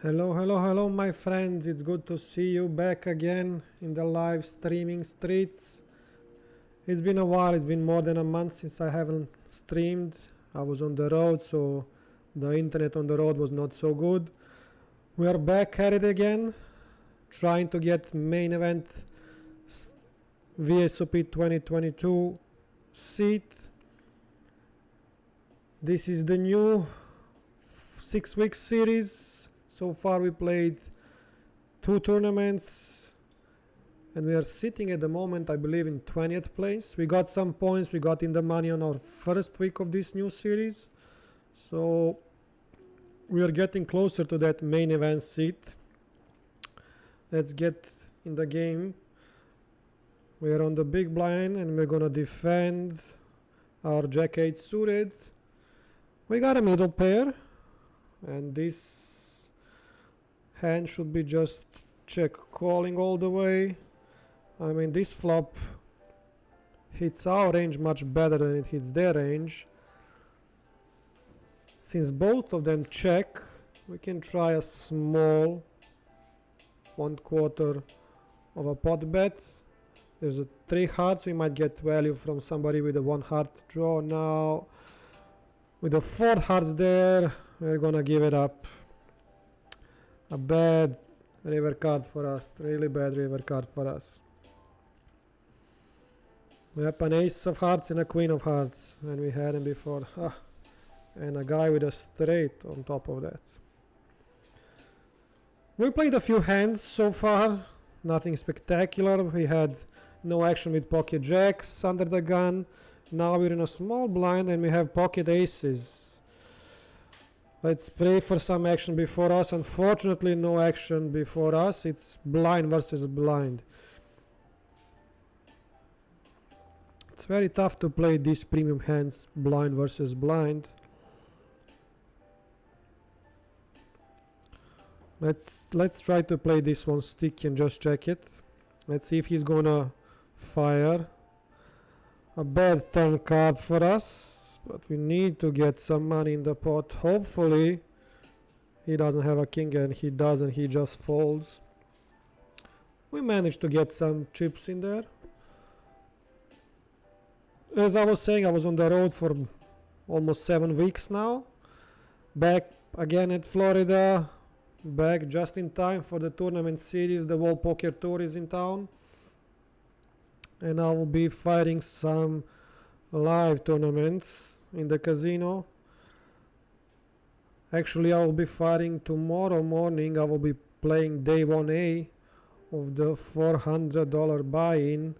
Hello, hello, hello, my friends. It's good to see you back again in the live streaming streets. It's been a while, it's been more than a month since I haven't streamed. I was on the road, so the internet on the road was not so good. We are back at it again, trying to get main event WSOP 2022 seat. This is the new 6-week series. So far we played 2 tournaments and we are sitting at the moment, I believe, in 20th place. We got some points, we got in the money on our first week of this new series, so we are getting closer to that main event seat. Let's get in the game. We are on the big blind and we're gonna defend our Jack 8 suited. We got a middle pair and this hand should be just check calling all the way. I mean, this flop hits our range much better than it hits their range. Since both of them check, we can try a small 1/4 of a pot bet. There's a 3 hearts, we might get value from somebody with a 1 heart draw. Now with the 4 hearts there, we're gonna give it up. A bad river card for us, really bad river card for us. We have an ace of hearts and a queen of hearts, and we had him before. And a guy with a straight on top of that. We played a few hands so far, nothing spectacular. We had no action with pocket jacks under the gun. Now we're in a small blind and we have pocket aces. Let's pray for some action before us. Unfortunately, no action before us. It's blind versus blind. It's very tough to play these premium hands blind versus blind. Let's try to play this one sticky and just check it. Let's see if he's gonna fire. A bad turn card for us, but we need to get some money in the pot. Hopefully he doesn't have a king, and he doesn't, he just folds. We managed to get some chips in there. As I was saying, I was on the road for almost 7 weeks now. Back again at Florida, back just in time for the tournament series. The World Poker Tour is in town, and I will be fighting some live tournaments in the casino. Actually, I will be fighting tomorrow morning. I will be playing day 1A of the $400 buy-in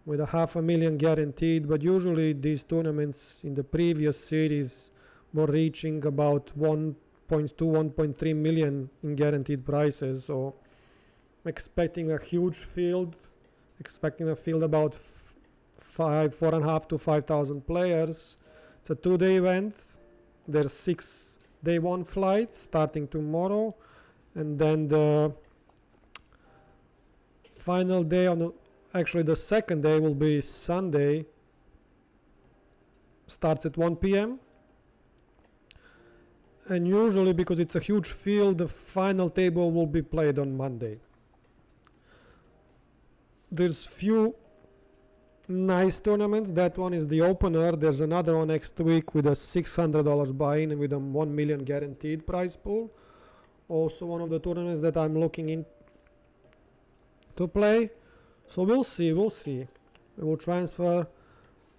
with a $500,000 guaranteed, but usually these tournaments in the previous series were reaching about 1.2, 1.3 million in guaranteed prices. So I'm expecting a huge field, expecting a field about 4.5 to 5,000 players. It's a 2-day event. There's 6 day 1 flights starting tomorrow, and then the final day on actually the second day will be Sunday, starts at 1 p.m. and usually, because it's a huge field, the final table will be played on Monday. There's few nice tournaments. That one is the opener. There's another one next week with a $600 buy-in and with a 1 million guaranteed prize pool. Also one of the tournaments that I'm looking in to play. So we'll see. We will transfer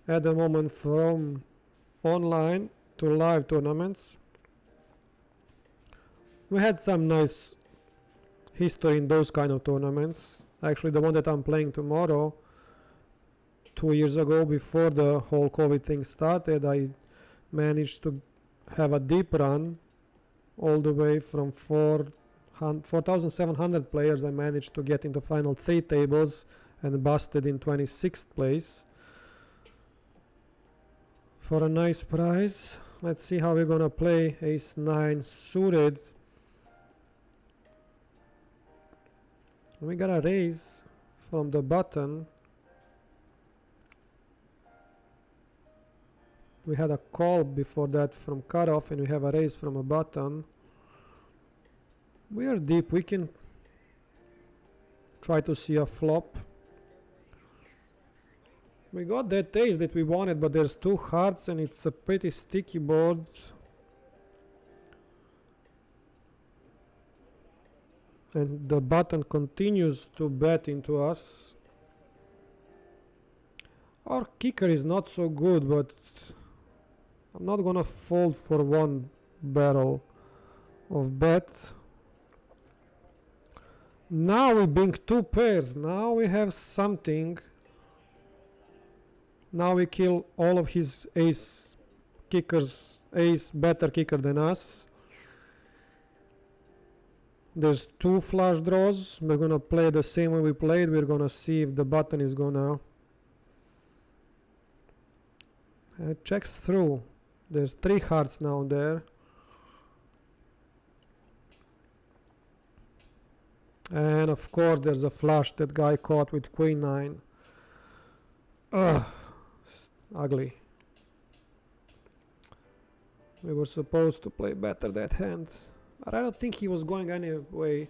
at the moment from online to live tournaments. We had some nice history in those kind of tournaments. Actually, the one that I'm playing tomorrow, 2 years ago, before the whole COVID thing started, I managed to have a deep run all the way from 4,700 players. I managed to get in the final 3 tables and busted in 26th place for a nice prize. Let's see how we're gonna play ace 9 suited. We got a raise from the button. We had a call before that from cutoff, and we have a raise from a button. We are deep. We can try to see a flop. We got that ace that we wanted, but there's 2 hearts and it's a pretty sticky board. And the button continues to bet into us. Our kicker is not so good, but I'm not gonna fold for 1 barrel of bet. Now we bink 2 pairs. Now we have something. Now we kill all of his ace kickers. Ace better kicker than us. There's 2 flush draws. We're gonna play the same way we played. We're gonna see if the button is gonna it checks through. There's 3 hearts now there. And of course there's a flush that guy caught with queen 9. Ugh, ugly. We were supposed to play better that hand. But I don't think he was going anyway.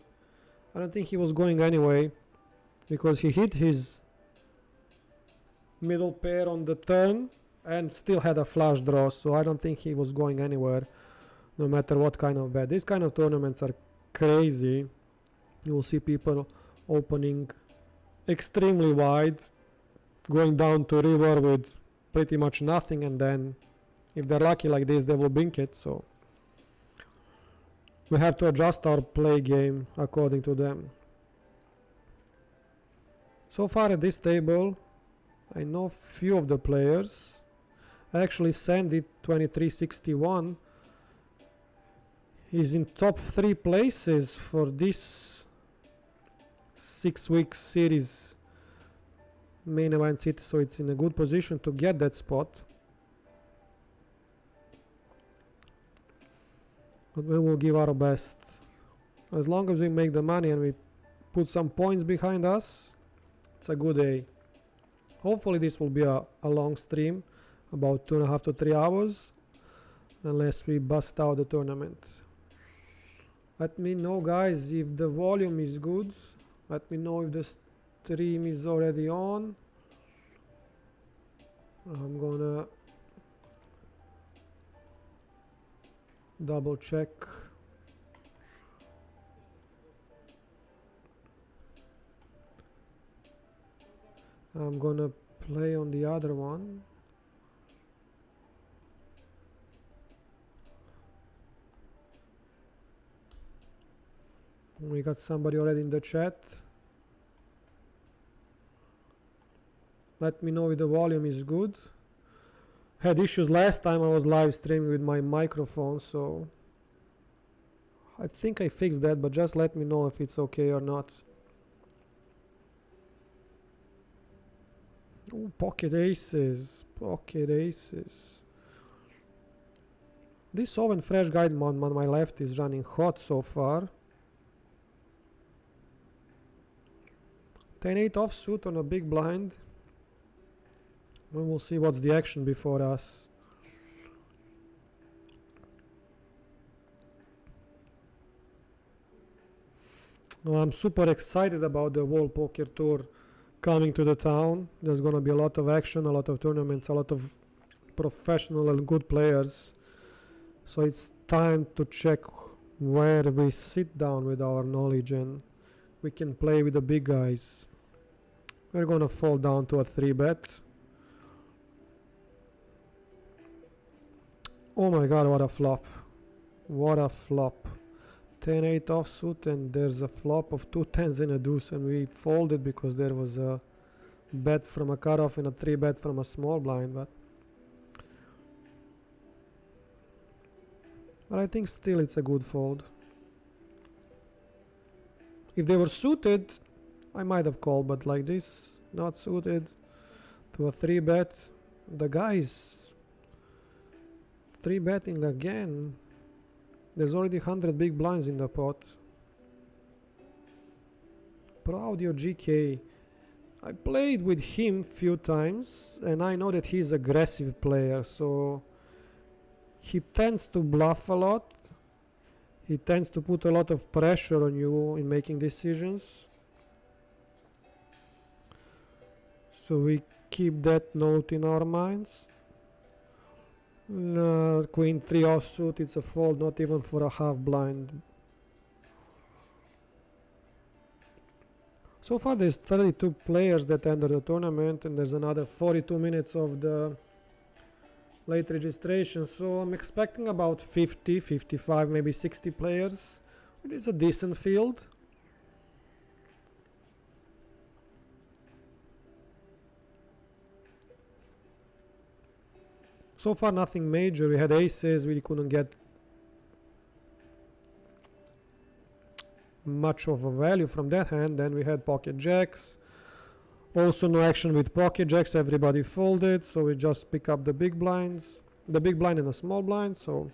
I don't think he was going anyway. Because he hit his middle pair on the turn and still had a flush draw. So I don't think he was going anywhere. No matter what kind of bet. These kind of tournaments are crazy. You will see people opening extremely wide, going down to river with pretty much nothing, and then if they're lucky like this, they will bink it. So we have to adjust our play game according to them. So far at this table, I know few of the players. Actually, Sandy 2361 is in top 3 places for this 6-week series main event city, so it's in a good position to get that spot. But we will give our best. As long as we make the money and we put some points behind us, it's a good day. Hopefully this will be a long stream, about 2.5 to 3 hours, unless we bust out the tournament. Let me know, guys, if the volume is good. Let me know if the stream is already on. I'm gonna double check. I'm gonna play on the other one. We got somebody already in the chat. Let me know if the volume is good. Had issues last time I was live streaming with my microphone, so I think I fixed that, but just let me know if it's okay or not. Ooh, pocket aces, pocket aces. This oven fresh guide on my left is running hot so far. 10-8 offsuit on a big blind. We will see what's the action before us. I'm super excited about the World Poker Tour coming to the town. There's gonna be a lot of action, a lot of tournaments, a lot of professional and good players. So it's time to check where we sit down with our knowledge and we can play with the big guys. We're gonna fall down to a 3-bet. Oh my god, what a flop. What a flop. 10-8 offsuit and there's a flop of 2 10s and a deuce, and we folded because there was a bet from a cutoff and a 3-bet from a small blind, but I think still it's a good fold. If they were suited, I might have called, but like this, not suited, to a 3-bet. The guy's 3-betting again. There's already 100 big blinds in the pot. Pro Audio GK. I played with him few times and I know that he's an aggressive player, so he tends to bluff a lot. He tends to put a lot of pressure on you in making decisions. So we keep that note in our minds. Queen 3 offsuit, it's a fold, not even for a half blind. So far there's 32 players that enter the tournament, and there's another 42 minutes of the late registration, so I'm expecting about 50, 55, maybe 60 players. It is a decent field. So far nothing major. We had aces, we couldn't get much of a value from that hand. Then we had pocket jacks, also no action with pocket jacks, everybody folded, so we just pick up the big blinds, the big blind and a small blind. So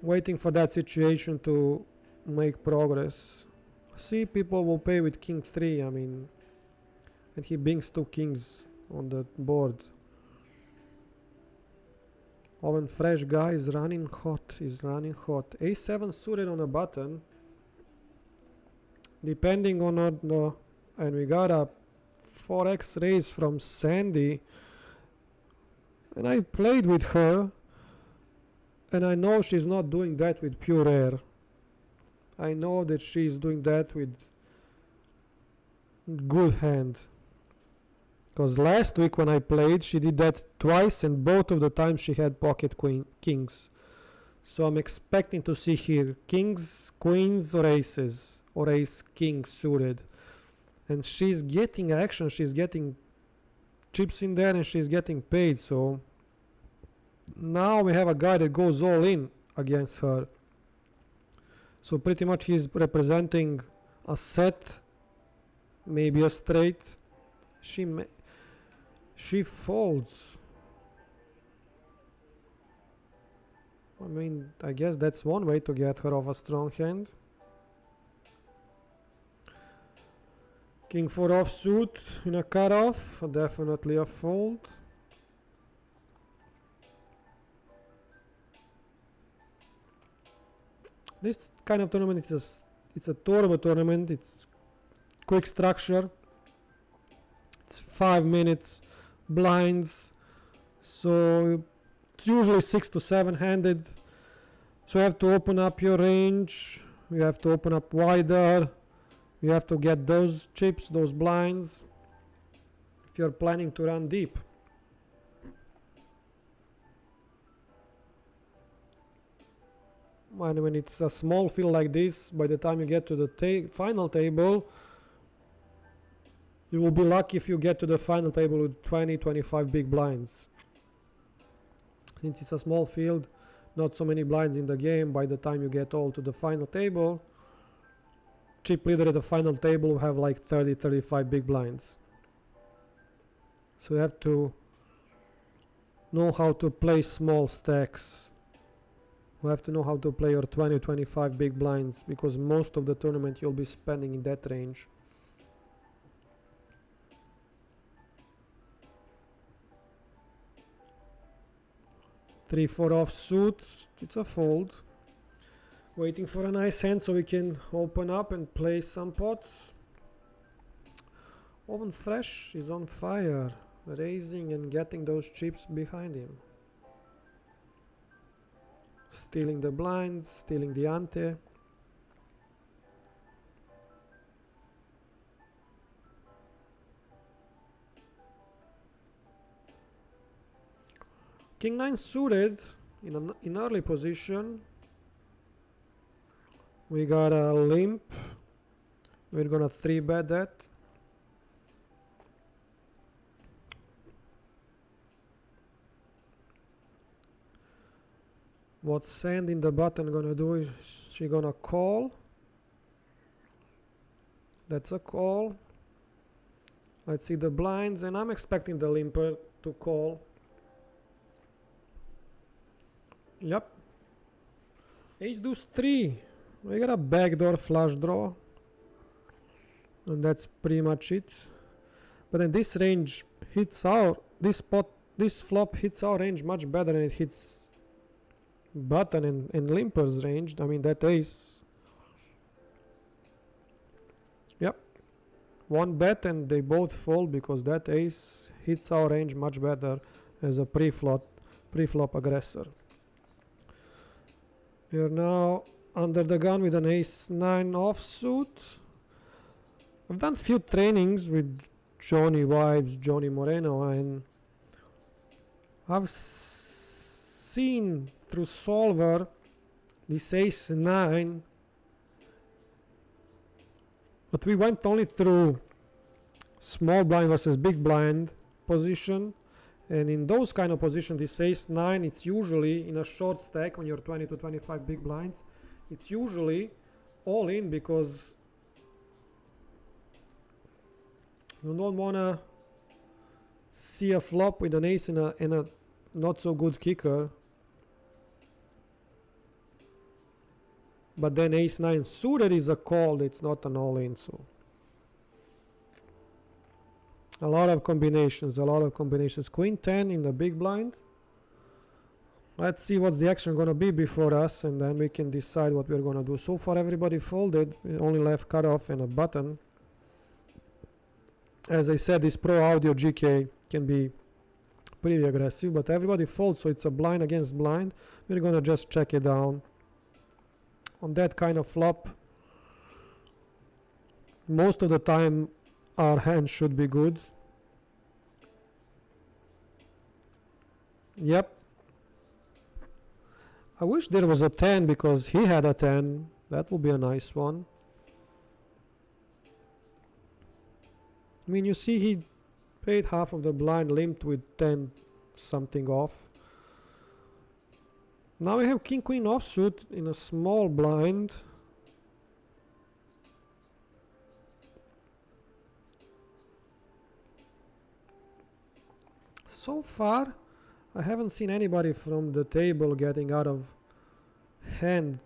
waiting for that situation to make progress. See, people will pay with king 3, I mean, and he bings 2 kings on the board. Oven fresh guy is running hot, a7 suited on a button, depending on the, and we got a 4x raise from Sandy, and I played with her, and I know she's not doing that with pure air. I know that she's doing that with good hand. Because last week when I played, she did that twice, and both of the times she had pocket kings. So I'm expecting to see here kings, queens, or aces, or ace king suited. And she's getting action, she's getting chips in there, and she's getting paid. So now we have a guy that goes all in against her. So pretty much he's representing a set, maybe a straight. She folds. I mean, I guess that's one way to get her off a strong hand. King 4 offsuit in a cutoff, definitely a fold. This kind of tournament it's a turbo tournament. It's quick structure. It's 5 minutes. Blinds, so it's usually 6 to 7 handed, so you have to open up your range, you have to open up wider, you have to get those chips, those blinds, if you're planning to run deep. And when it's a small field like this, by the time you get to the final table, you will be lucky if you get to the final table with 20-25 big blinds. Since it's a small field, not so many blinds in the game, by the time you get all to the final table, chip leader at the final table will have like 30-35 big blinds. So you have to know how to play small stacks. You have to know how to play your 20-25 big blinds, because most of the tournament you'll be spending in that range. 3-4 offsuit, it's a fold. Waiting for a nice hand so we can open up and play some pots. Oven fresh is on fire, raising and getting those chips behind him. Stealing the blinds, stealing the ante. King 9 suited in early position. We got a limp. We're gonna 3-bet that. What's Sand in the button gonna do? Is she gonna call? That's a call. Let's see the blinds, and I'm expecting the limper to call. Yep. Ace deuce 3. We got a backdoor flush draw, and that's pretty much it. But then this range hits our this flop hits our range much better than it hits button and limper's range. I mean, that ace. Yep. One bet and they both fold because that ace hits our range much better as a pre-flop aggressor. We are now under the gun with an ace-9 offsuit. I've done few trainings with Johnny Vibes, Johnny Moreno, and I've seen through solver this ace-9, but we went only through small blind versus big blind position, and in those kind of positions, this ace-9, it's usually in a short stack when you're 20 to 25 big blinds, it's usually all in because you don't want to see a flop with an ace and a not so good kicker. But then ace-9 suited is a call, it's not an all-in. So a lot of combinations. Queen-10 in the big blind. Let's see what's the action going to be before us, and then we can decide what we're going to do. So far everybody folded, we only left cutoff and a button. As I said, this Pro Audio GK can be pretty aggressive, but everybody folds, so it's a blind against blind. We're gonna just check it down. On that kind of flop, most of the time our hand should be good. Yep. I wish there was a 10 because he had a 10. That would be a nice one. I mean, you see he paid half of the blind, limped with 10 something off. Now we have king queen offsuit in a small blind. So far I haven't seen anybody from the table getting out of hand.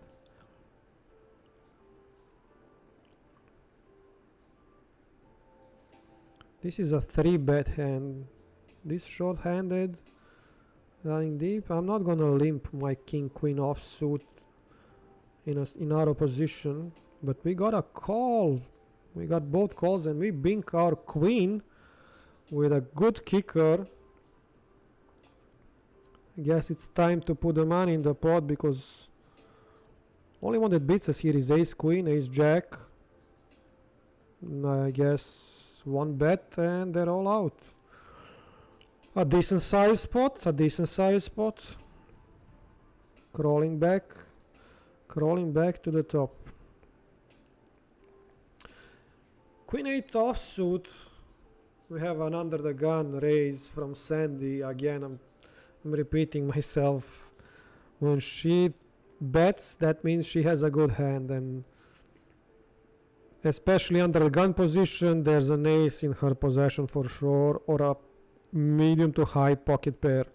This is a 3-bet hand. This short-handed, running deep. I'm not gonna limp my king-queen offsuit in our position, but we got a call. We got both calls, and we bink our queen with a good kicker. I guess it's time to put the money in the pot because only one that beats us here is ace-queen, ace-jack. I guess one bet and they're all out. A decent size spot. Crawling back to the top. Queen 8 offsuit. We have an under the gun raise from Sandy. Again, I'm repeating myself. When she bets, that means she has a good hand, and especially under the gun position, there's an ace in her possession for sure, or a medium to high pocket pair.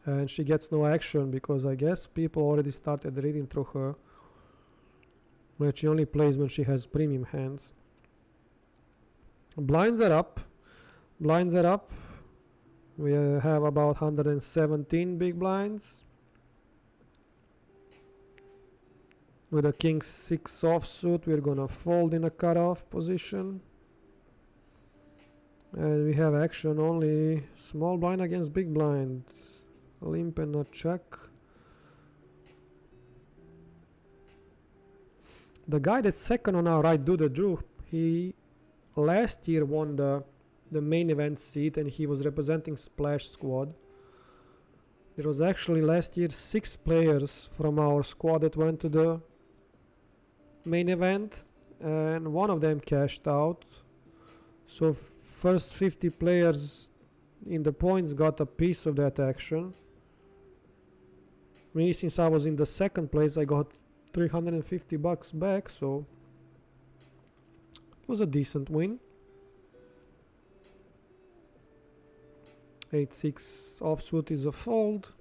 And she gets no action because I guess people already started reading through her. But she only plays when she has premium hands. Blinds are up. We have about 117 big blinds. With a king 6 offsuit, we're gonna fold in a cutoff position. And we have action only small blind against big blind. A limp and a check. The guy that's second on our right, Do the Drew, he last year won the main event seat and he was representing Splash Squad. There was actually last year 6 players from our squad that went to the main event and one of them cashed out. So first 50 players in the points got a piece of that action. Me, since I was in the second place, I got $350 back, so it was a decent win. 8-6 offsuit is a fold.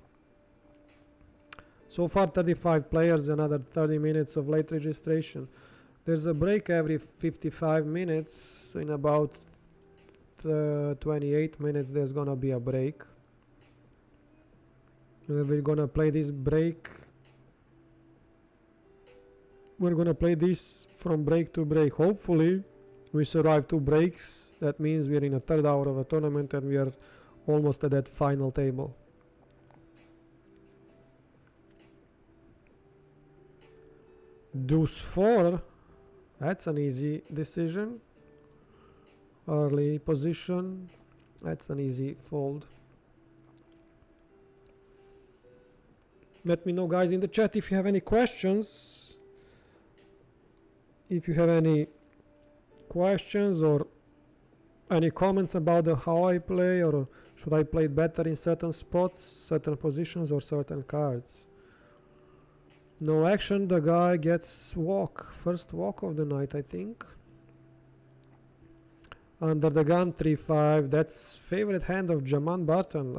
So far 35 players, another 30 minutes of late registration. There's a break every 55 minutes, so in about 28 minutes there's gonna be a break. We're gonna play this break. We're gonna play this from break to break. Hopefully we survive 2 breaks. That means we're in a third hour of a tournament and we are almost at that final table. Deuce 4. That's an easy decision. Early position. That's an easy fold. Let me know, guys, in the chat if you have any questions. If you have any questions or any comments about how I play, or should I play better in certain spots, certain positions, or certain cards. No action, the guy gets walk. First walk of the night, I think. Under the gun, 3-5. That's favorite hand of Jaman Barton.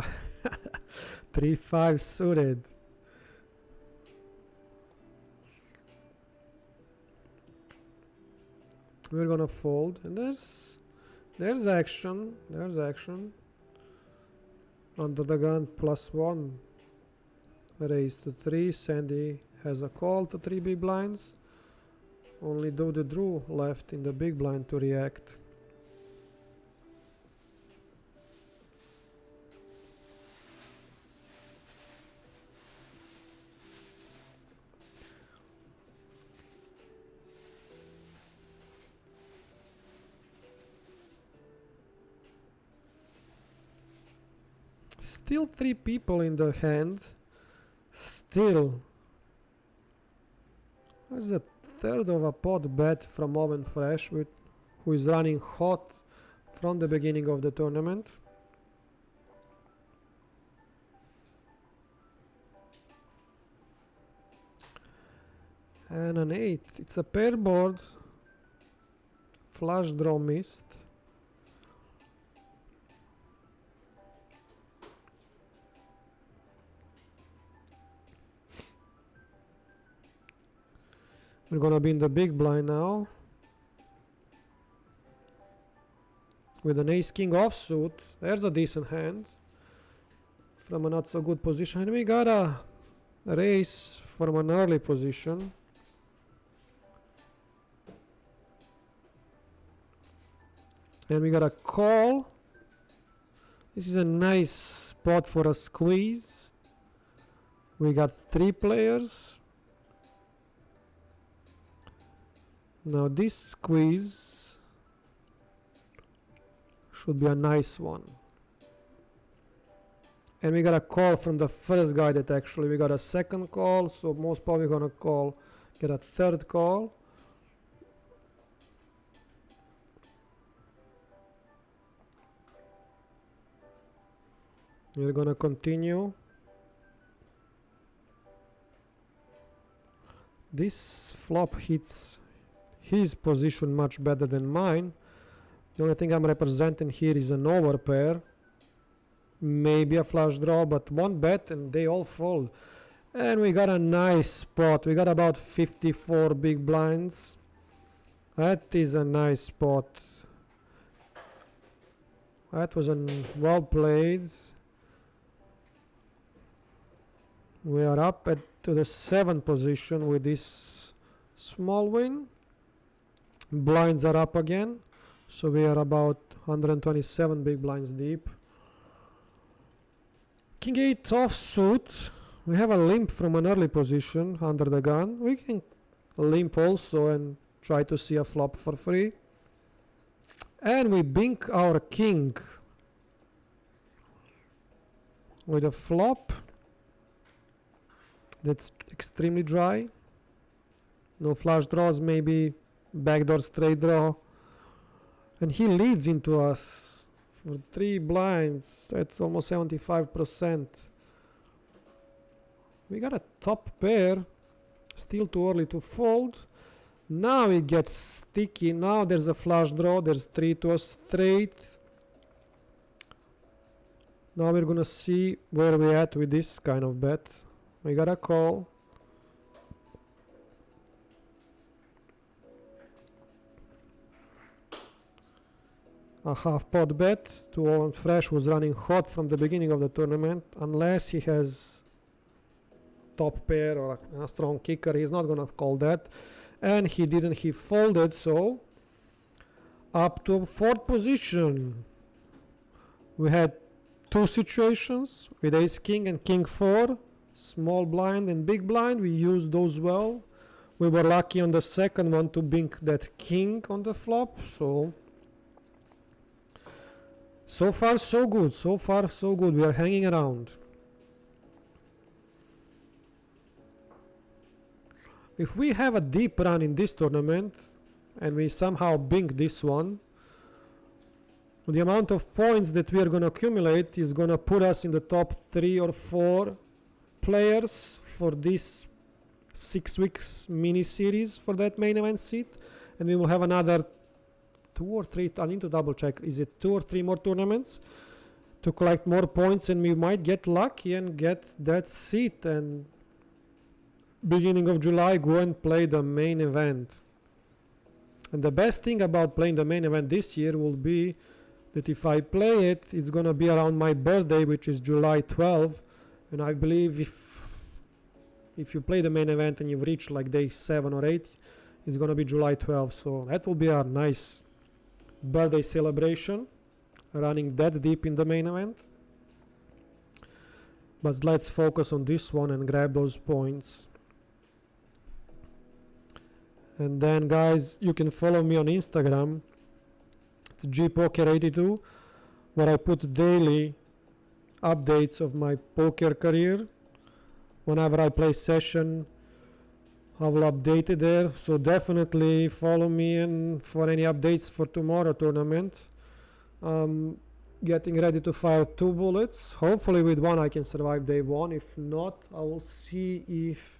3-5 suited. We're gonna fold, and there's action. There's action. Under the gun, +1. Raise to 3. Sandy has a call to 3 big blinds. Only do the Drew left in the big blind to react. Still 3 people in the hand. Still. There's a third of a pot bet from Oven Fresh, who is running hot from the beginning of the tournament. And an 8. It's a pair board. Flush draw missed. We're gonna be in the big blind now. With an ace-king offsuit. There's a decent hand. From a not so good position. And we got a raise from an early position. And we got a call. This is a nice spot for a squeeze. We got 3 players. Now this squeeze should be a nice one. And we got a call from the first guy that actually we got a second call, so most probably gonna get a third call. We're gonna continue. This flop hits his position much better than mine. The only thing I'm representing here is an overpair. Maybe a flush draw, but one bet and they all fold. And we got a nice spot. We got about 54 big blinds. That is a nice spot. That was well played. We are up to the 7th position with this small win. Blinds are up again, so we are about 127 big blinds deep. King 8 offsuit. We have a limp from an early position under the gun. We can limp also and try to see a flop for free. And we bink our king with a flop. That's extremely dry. No flush draws, maybe backdoor straight draw. And he leads into us for 3 blinds. That's almost 75%. We got a top pair. Still too early to fold. Now it gets sticky. Now there's a flush draw. There's 3 to a straight. Now we're gonna see where we're at with this kind of bet. We got a call. A half pot bet to Owen Fresh, who's running hot from the beginning of the tournament, unless he has top pair or a strong kicker. He's not gonna call that, and he didn't. He folded, so up to fourth position. We had two situations with ace king and king 4, small blind and big blind. We used those well. We were lucky on the second one to bink that king on the flop. So far so good. So far so good. We are hanging around. If we have a deep run in this tournament and we somehow bink this one, the amount of points that we are going to accumulate is going to put us in the top 3 or 4 players for this 6 weeks mini series for that main event seat, and we will have another 2 or 3. I need to double check. Is it 2 or 3 more tournaments to collect more points, and we might get lucky and get that seat, and beginning of July go and play the main event. And the best thing about playing the main event this year will be that if I play it, it's gonna be around my birthday, which is July 12th, and I believe if you play the main event and you've reached like day 7 or 8, it's gonna be July 12th, so that will be a nice birthday celebration, running that deep in the main event. But let's focus on this one and grab those points. And then guys, you can follow me on Instagram, it's gpoker82, where I put daily updates of my poker career. Whenever I play session, I will update it there, so definitely follow me and for any updates for tomorrow tournament. Getting ready to fire 2 bullets. Hopefully with one I can survive day 1. If not, I will see if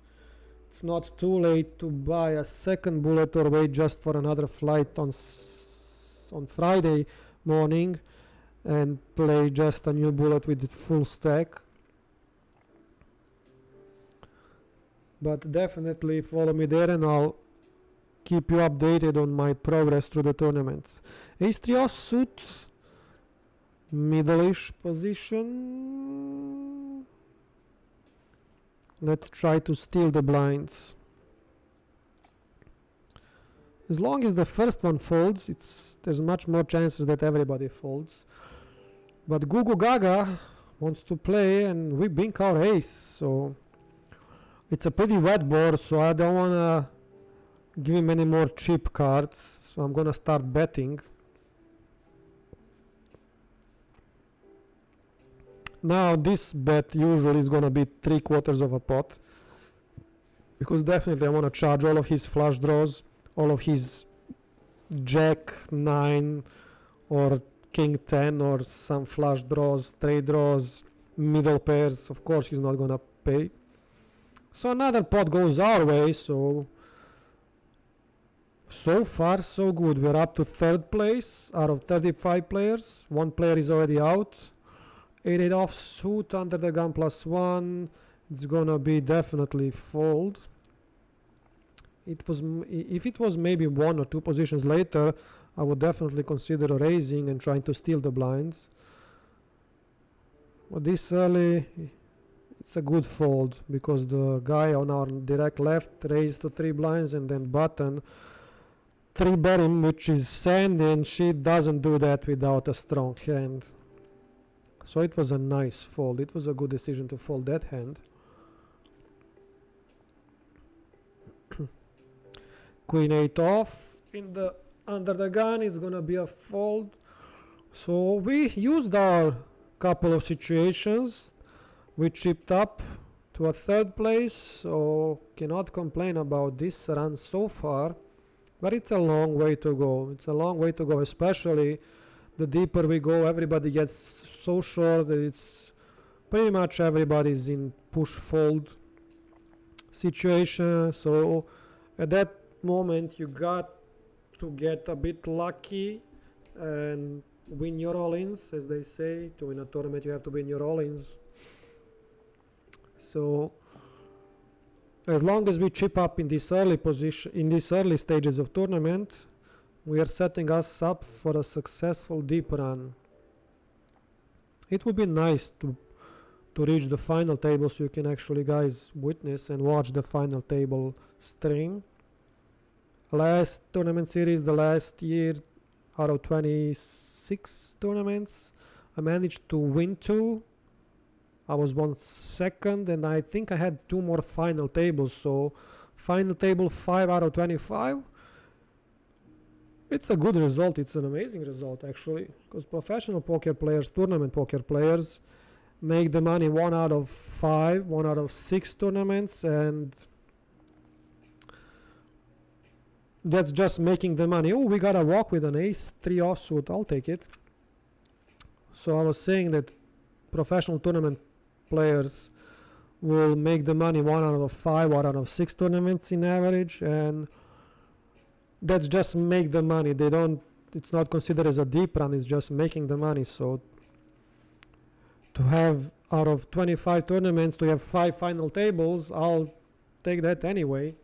it's not too late to buy a second bullet or wait just for another flight on Friday morning and play just a new bullet with the full stack. But definitely follow me there and I'll keep you updated on my progress through the tournaments. Ace-3 offsuit, middle-ish position. Let's try to steal the blinds. As long as the first one folds, there's much more chances that everybody folds. But Gugu Gaga wants to play and we bink our ace, so it's a pretty wet board, so I don't want to give him any more cheap cards, so I'm gonna start betting. Now this bet usually is gonna be 3/4 of a pot, because definitely I want to charge all of his flush draws, all of his jack 9 or king 10 or some flush draws, straight draws, middle pairs. Of course he's not gonna pay. So another pot goes our way, so far so good. We're up to 3rd place out of 35 players. 1 player is already out. 8-8 offsuit under the gun +1. It's gonna be definitely fold. If it was maybe 1 or 2 positions later, I would definitely consider raising and trying to steal the blinds. But this early, it's a good fold, because the guy on our direct left raised to 3 blinds and then button 3-bet him, which is sand, and she doesn't do that without a strong hand. So it was a nice fold. It was a good decision to fold that hand. Queen 8 off under the gun. It's gonna be a fold. So we used our couple of situations. We chipped up to a 3rd place, so cannot complain about this run so far, but it's a long way to go. It's a long way to go, especially the deeper we go. Everybody gets so short that it's pretty much everybody's in push fold situation. So at that moment you got to get a bit lucky and win your all-ins, as they say. To win a tournament you have to win your all-ins. So as long as we chip up in this early position, in these early stages of tournament, we are setting us up for a successful deep run. It would be nice to to reach the final table, so you can actually, guys, witness and watch the final table stream. Last tournament series, the last year, out of 26 tournaments, I managed to win 2. I was 1 second, and I think I had 2 more final tables, so final table 5 out of 25. It's a good result. It's an amazing result, actually, because professional poker players, tournament poker players, make the money 1 out of 5, 1 out of 6 tournaments, and that's just making the money. Oh, we got a walk with an ace-3 offsuit. I'll take it. So I was saying that professional tournament players will make the money 1 out of 5, 1 out of 6 tournaments in average, and that's just make the money. They don't, it's not considered as a deep run, it's just making the money. So to have out of 25 tournaments to have 5 final tables, I'll take that anyway.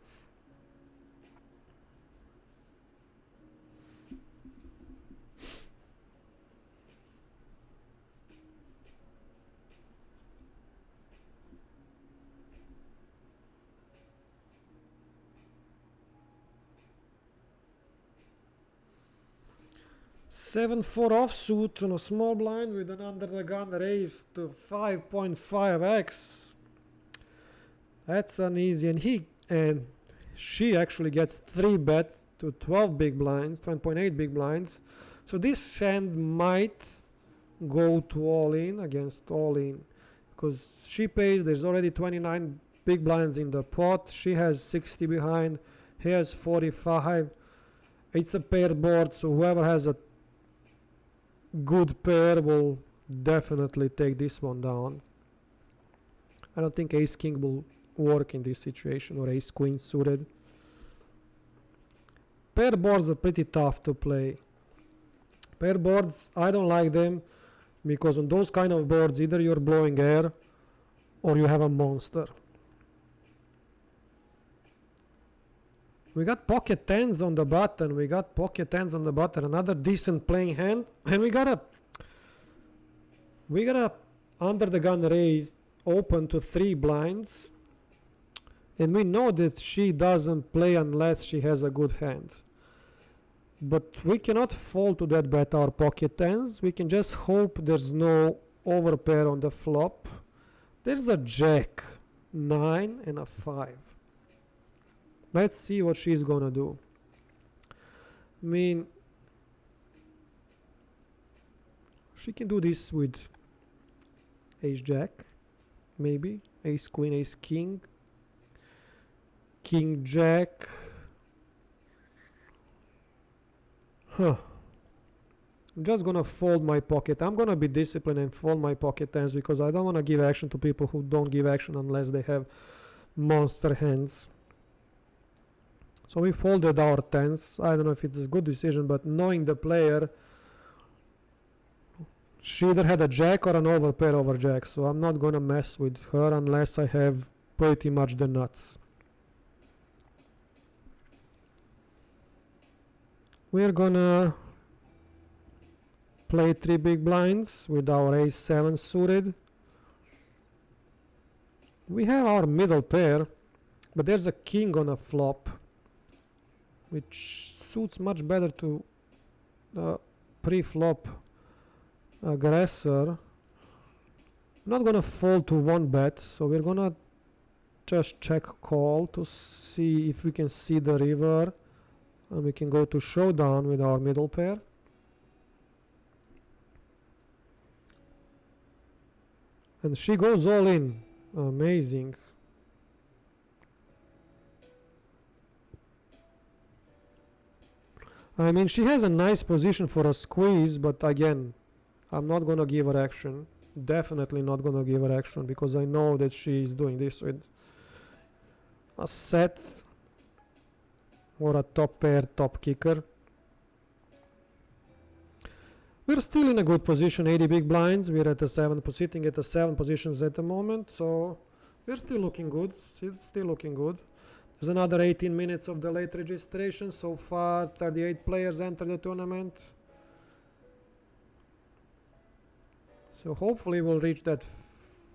Seven four offsuit on a small blind with an under the gun raise to 5.5x. That's an easy, and she actually gets 3 bet to 12 big blinds, 10.8 big blinds. So this hand might go to all in against all in, because she pays. There's already 29 big blinds in the pot. She has 60 behind. He has 45. It's a pair board, so whoever has a good pair will definitely take this one down. I don't think ace king will work in this situation, or ace queen suited. Pair boards are pretty tough to play. Pair boards, I don't like them, because on those kind of boards either you're blowing air or you have a monster. We got pocket tens on the button. We got pocket tens on the button. Another decent playing hand, and we got a under the gun raise open to 3 blinds, and we know that she doesn't play unless she has a good hand. But we cannot fall to that bet our pocket tens. We can just hope there's no overpair on the flop. There's a jack, 9 and a 5. Let's see what she's gonna do. I mean, she can do this with ace jack, maybe ace queen, ace king, king jack. I'm just gonna fold my pocket. I'm gonna be disciplined and fold my pocket tens, because I don't want to give action to people who don't give action unless they have monster hands. So we folded our tens. I don't know if it's a good decision, but knowing the player, she either had a jack or an overpair over jack, so I'm not gonna mess with her unless I have pretty much the nuts. We're gonna play 3 big blinds with our ace 7 suited. We have our middle pair, but there's a king on a flop, which suits much better to the pre-flop aggressor. I'm not gonna fold to 1 bet, so we're gonna just check call to see if we can see the river, and we can go to showdown with our middle pair. And she goes all in. Amazing. I mean, she has a nice position for a squeeze, but again, I'm not gonna give her action. Definitely not gonna give her action, because I know that she's doing this with a set or a top pair, top kicker. We're still in a good position, 80 big blinds. We're at the 7, sitting at the 7 positions at the moment, so we're still looking good. Still looking good. There's another 18 minutes of the late registration. So far, 38 players enter the tournament. So hopefully we'll reach that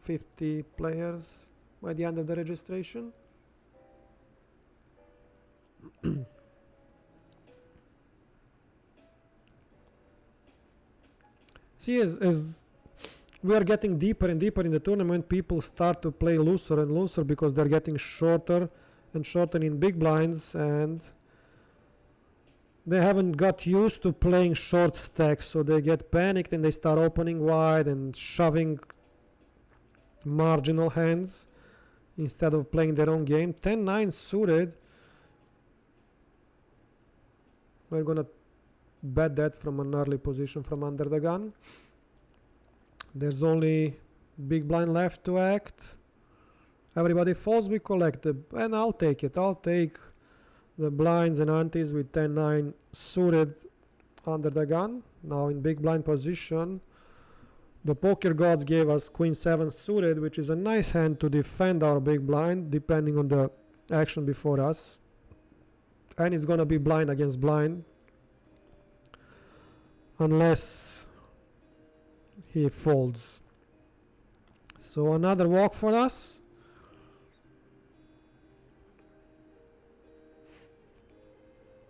50 players by the end of the registration. See, as we are getting deeper and deeper in the tournament, people start to play looser and looser because they're getting shorter and shorter in big blinds, and they haven't got used to playing short stacks, so they get panicked and they start opening wide and shoving marginal hands instead of playing their own game. 10-9 suited. We're gonna bet that from an early position from under the gun. There's only big blind left to act. Everybody falls, we collect it, and I'll take it. I'll take the blinds and antes with 10-9 suited under the gun. Now in big blind position, the poker gods gave us queen 7 suited, which is a nice hand to defend our big blind depending on the action before us, and it's gonna be blind against blind unless he folds. So another walk for us.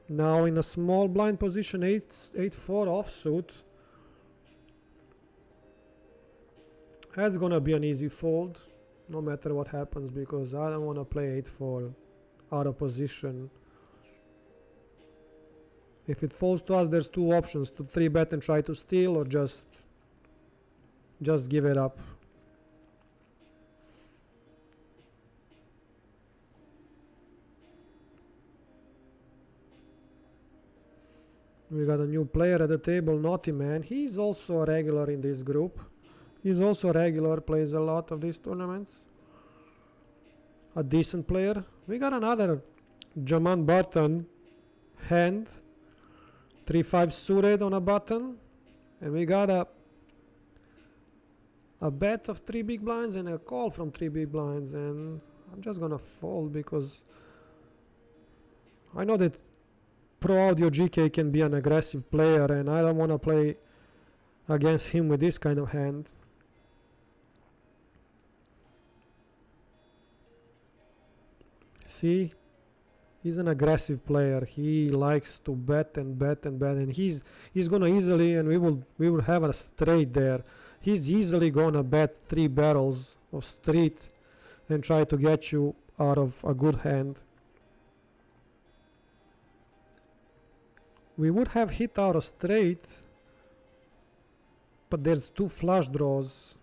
Now in a small blind position, 8-4 offsuit. That's gonna be an easy fold no matter what happens, because I don't want to play 8-4 out of position. If it falls to us, there's two options: to 3-bet and try to steal, or just give it up. We got a new player at the table, Naughty Man. He's also a regular in this group. He's also a regular, plays a lot of these tournaments. A decent player. We got another Jaman Burton hand. 3-5 suited on a button. And we got a bet of 3 big blinds and a call from 3 big blinds. And I'm just gonna fold because I know that Pro Audio GK can be an aggressive player, and I don't want to play against him with this kind of hand. See, he's an aggressive player. He likes to bet and bet and bet, and he's gonna easily, and we will have a straight there. He's easily gonna bet 3 barrels of street and try to get you out of a good hand. We would have hit out a straight, but there's 2 flush draws,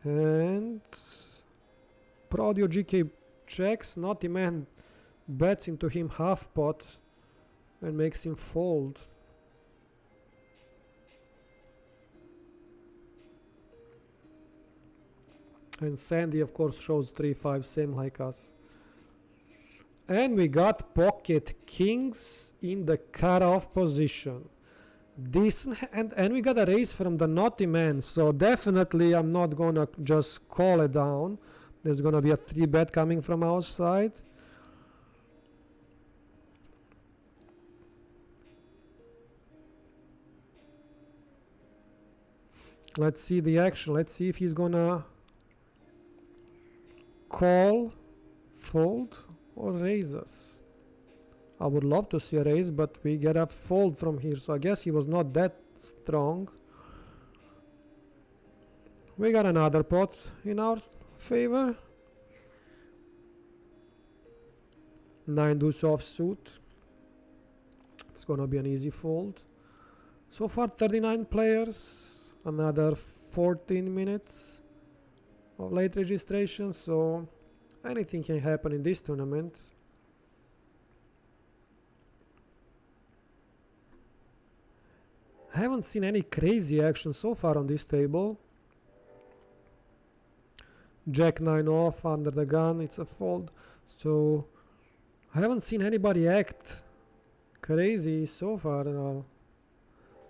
and Pro Audio GK checks. Naughty Man bets into him half pot and makes him fold. And Sandy of course shows 3-5, same like us. And we got pocket kings in the cutoff position. Decent, and we got a raise from the Naughty Man, so definitely I'm not gonna just call it down. There's gonna be a 3-bet coming from our side. Let's see the action. Let's see if he's gonna call, fold, or raise us. I would love to see a raise, but we get a fold from here, so I guess he was not that strong. We got another pot in our favor. 9 deuce offsuit. It's gonna be an easy fold. So far 39 players, another 14 minutes of late registration, so anything can happen in this tournament. I haven't seen any crazy action so far on this table. Jack 9 off under the gun, it's a fold. So I haven't seen anybody act crazy so far.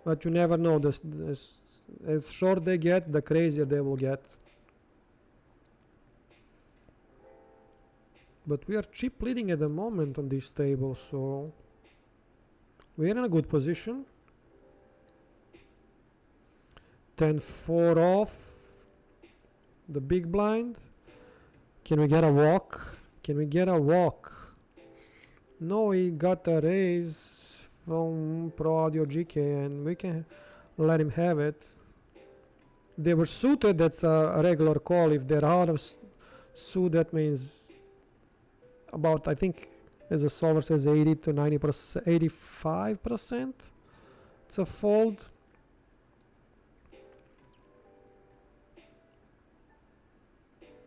But you never know. As short they get, the crazier they will get. But we are chip leading at the moment on this table, so we're in a good position. 10-4 off. the big blind. Can we get a walk? Can we get a walk? No, we got a raise from Pro Audio GK and we can let him have it. They were suited, that's a regular call. If they're out of suit, that means about, I think, as the solver says, 80 to 90%, 85%. It's a fold.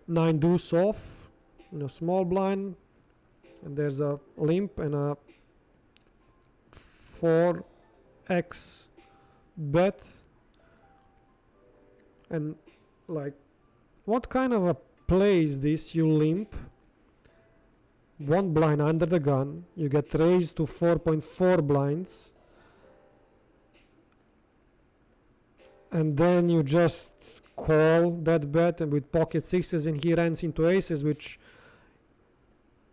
Nine deuce off in a small blind, and there's a limp and a 4x bet. And like, what kind of a play is this? You limp one blind under the gun, you get raised to 4.4 blinds, and then you just call that bet, and with pocket sixes, and he runs into aces, which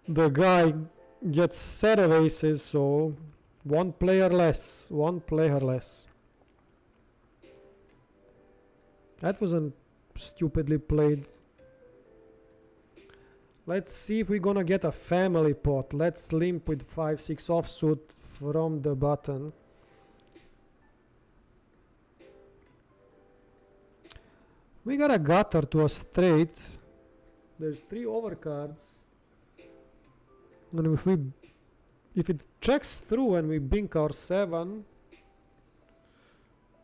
the guy gets set of aces, so one player less. That wasn't stupidly played. Let's see if we're gonna get a family pot. Let's limp with 5-6 offsuit from the button. We got a gutter to a straight. There's 3 overcards. And if it checks through and we bink our 7,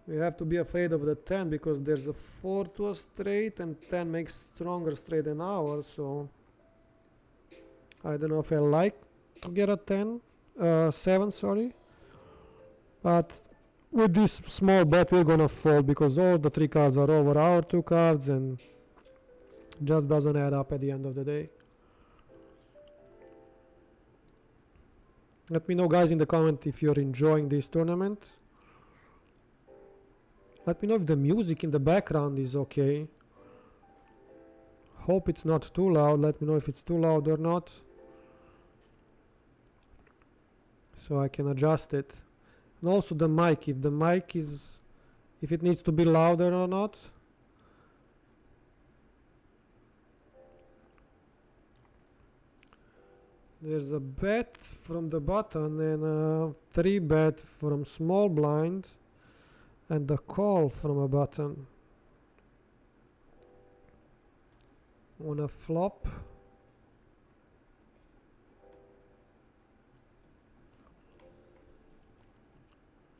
we have to be afraid of the 10 because there's a 4 to a straight and 10 makes stronger straight than ours, so I don't know if I like to get a 7, sorry. But with this small bet we're gonna fold because all the 3 cards are over our 2 cards and just doesn't add up at the end of the day. Let me know, guys, in the comment if you're enjoying this tournament. Let me know if the music in the background is okay. Hope it's not too loud. Let me know if it's too loud or not, so I can adjust it. And also the mic, if it needs to be louder or not. There's a bet from the button and a 3 bet from small blind and a call from a button. On a flop,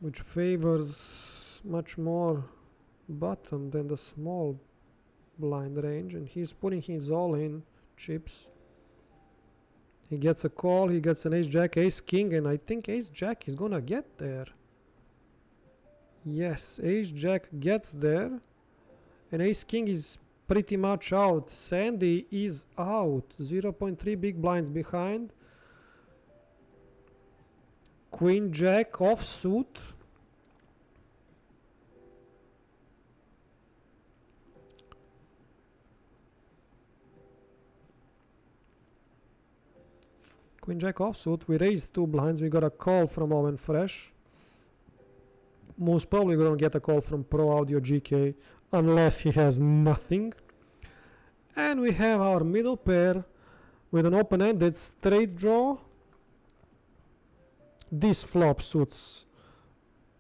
which favors much more button than the small blind range, and he's putting his all-in chips. He gets a call, he gets an ace-jack, ace-king, and I think ace-jack is gonna get there. Yes, ace-jack gets there, and ace-king is pretty much out. Sandy is out, 0.3 big blinds behind. Queen-jack offsuit. Queen-jack offsuit, we raised 2 blinds, we got a call from Owen Fresh. Most probably gonna get a call from Pro Audio GK unless he has nothing. And we have our middle pair with an open-ended straight draw. This flop suits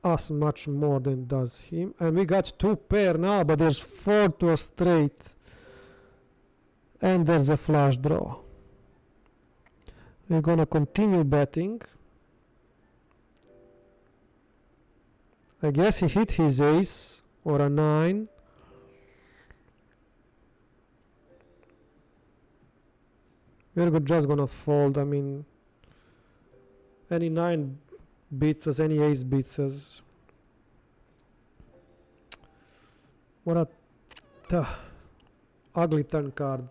us much more than does him. And we got 2 pair now, but there's 4 to a straight. And there's a flush draw. We're gonna continue betting. I guess he hit his ace or a 9. We're just gonna fold. I mean, any 9 beats us, any ace beats us. What a ugly turn card.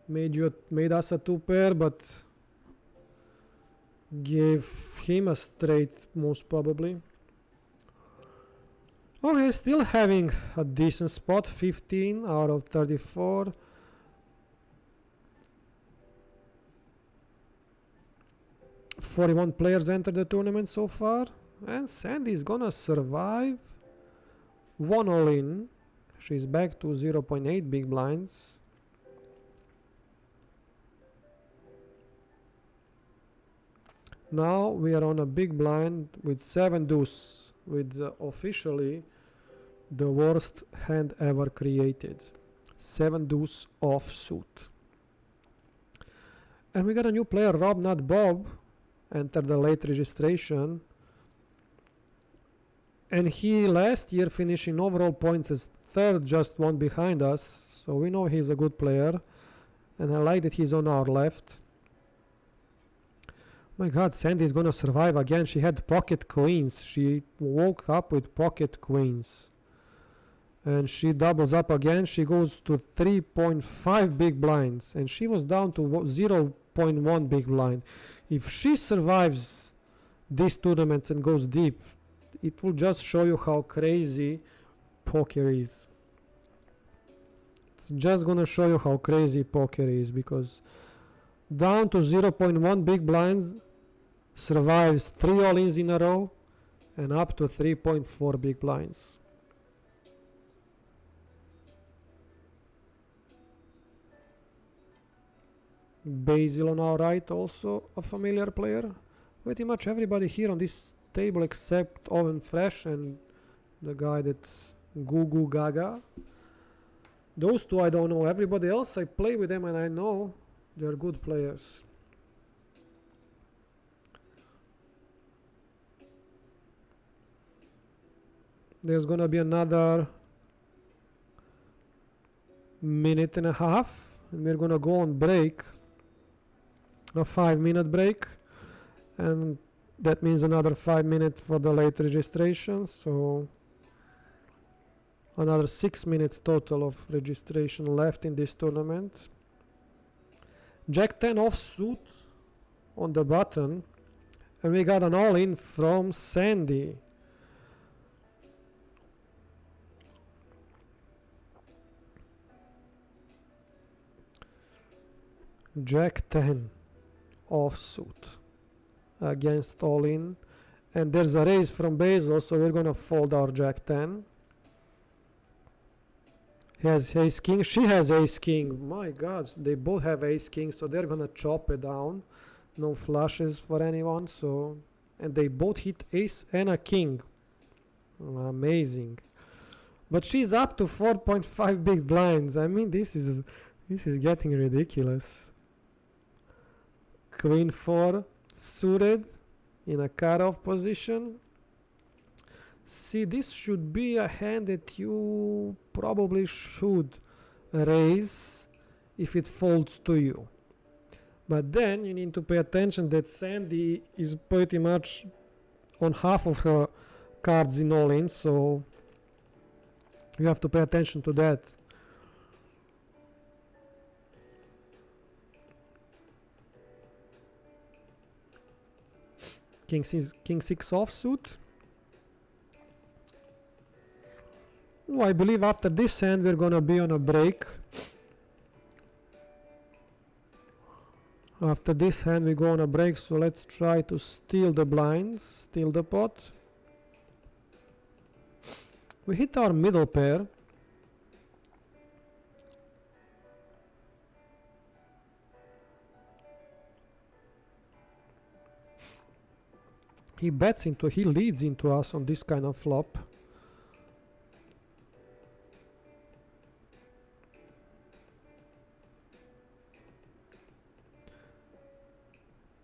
Made us a 2 pair, but gave him a straight most probably. Okay, still having a decent spot, 15 out of 34. "41 players entered the tournament so far, and Sandy's gonna survive. 1 all-in, She's back to 0.8 big blinds. Now we are on a big blind with 7 deuce, with officially the worst hand ever created. 7 deuce offsuit. And we got a new player, Rob Not Bob, entered the late registration. And he last year finishing overall points as third, just one behind us. So we know he's a good player. And I like that he's on our left. My god, Sandy's gonna survive again. She had pocket queens. She woke up with pocket queens. And she doubles up again. She goes to 3.5 big blinds. And she was down to 0.1 big blind. If she survives these tournaments and goes deep, it will just show you how crazy poker is. It's just gonna show you how crazy poker is, because down to 0.1 big blinds, survives 3 all-ins in a row, and up to 3.4 big blinds. Basil on our right, also a familiar player. Pretty much everybody here on this table except Oven Fresh and the guy that's Goo Goo Gaga. Those two I don't know. Everybody else I play with them and I know they're good players. There's gonna be another minute and a half and we're gonna go on break, a 5-minute break, and that means another 5 minutes for the late registration, so another 6 minutes total of registration left in this tournament. Jack 10 offsuit on the button, and we got an all-in from Sandy. Jack 10 offsuit against all-in, and there's a raise from Basil, so we're gonna fold our Jack 10. He has ace king, she has ace king. My god, they both have ace king, so they're gonna chop it down. No flushes for anyone, so, and they both hit ace and a king. Amazing. But she's up to 4.5 big blinds. I mean, this is getting ridiculous. Queen 4 suited in a cutoff position. See, this should be a hand that you probably should raise if it folds to you. But then you need to pay attention that Sandy is pretty much on half of her cards in all-in, so you have to pay attention to that. King 6 offsuit. Oh, I believe after this hand we're gonna be on a break. After this hand we go on a break, so let's try to steal the blinds, steal the pot. We hit our middle pair. He leads into us on this kind of flop.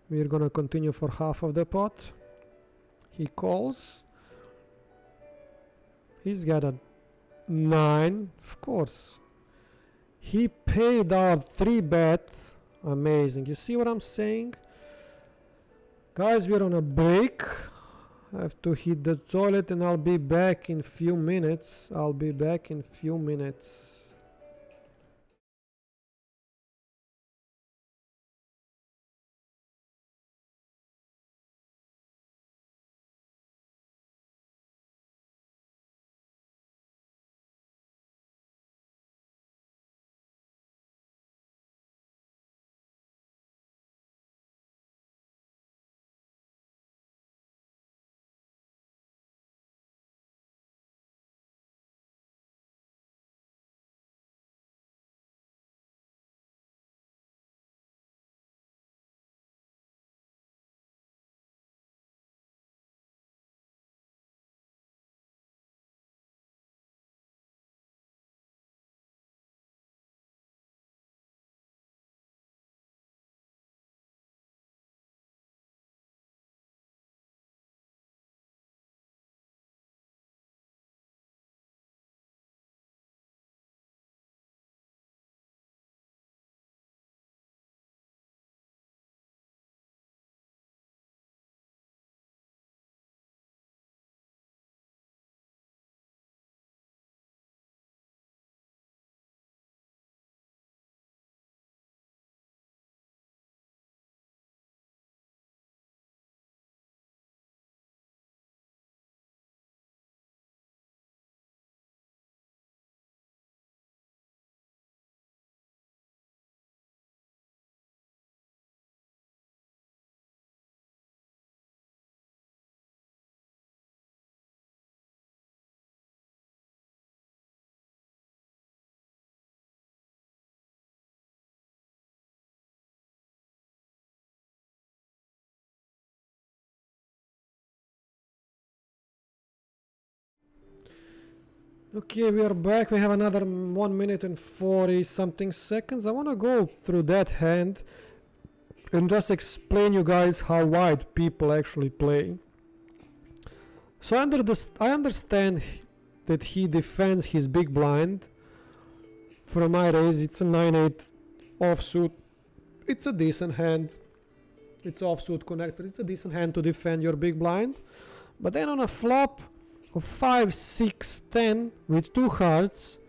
We're gonna continue for half of the pot. He calls. He's got a 9, of course. He paid our 3-bet. Amazing. You see what I'm saying? Guys, we're on a break. I have to hit the toilet and I'll be back in few minutes. Okay, we are back. We have another 1 minute and 40 something seconds. I want to go through that hand and just explain you guys how wide people actually play. So I understand that he defends his big blind. From my raise, it's a 9-8 offsuit. It's a decent hand. It's offsuit connector. It's a decent hand to defend your big blind. But then on a flop of 5, 6, 10 with 2 hearts,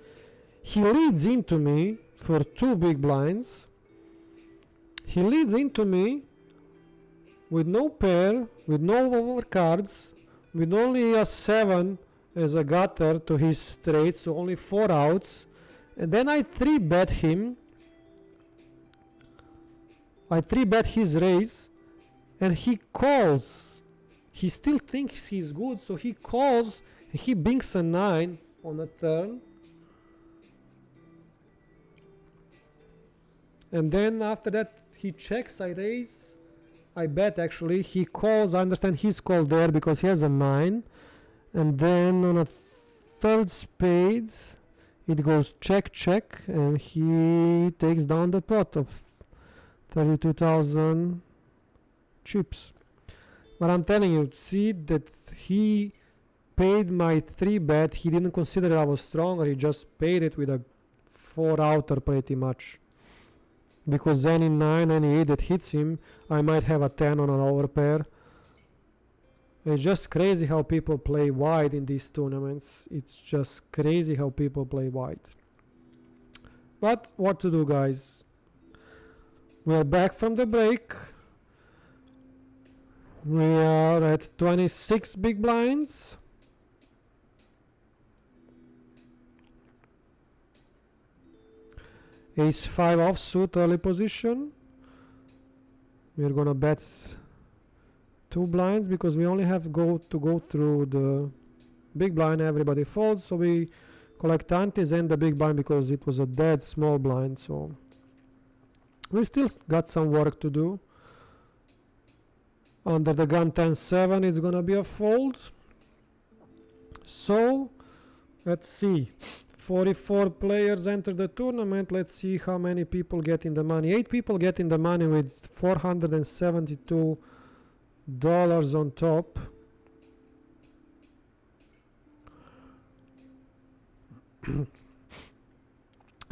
he leads into me for 2 big blinds. He leads into me with no pair, with no overcards, with only a 7 as a gutter to his straight, so only 4 outs. And then I 3-bet him. I 3-bet his raise, and he calls. He still thinks he's good, so he calls, and he binks a 9 on a turn. And then after that, he checks, I raise, I bet actually, he calls, I understand he's called there because he has a 9. And then on a third spade, it goes check, check, and he takes down the pot of 32,000 chips. But I'm telling you, see that he paid my 3-bet, he didn't consider I was stronger, he just paid it with a 4 outer pretty much. Because any 9, any 8 that hits him, I might have a 10 on an overpair. It's just crazy how people play wide in these tournaments. It's just crazy how people play wide. But what to do, guys? We're back from the break. We are at 26 big blinds. Ace 5 offsuit early position. We're gonna bet 2 blinds because we only have to go through the big blind. Everybody folds, so we collect antes and the big blind because it was a dead small blind. So we still got some work to do. Under the gun 10-7 is gonna be a fold. So let's see. 44 players enter the tournament. Let's see how many people get in the money. 8 people get in the money with $472 on top.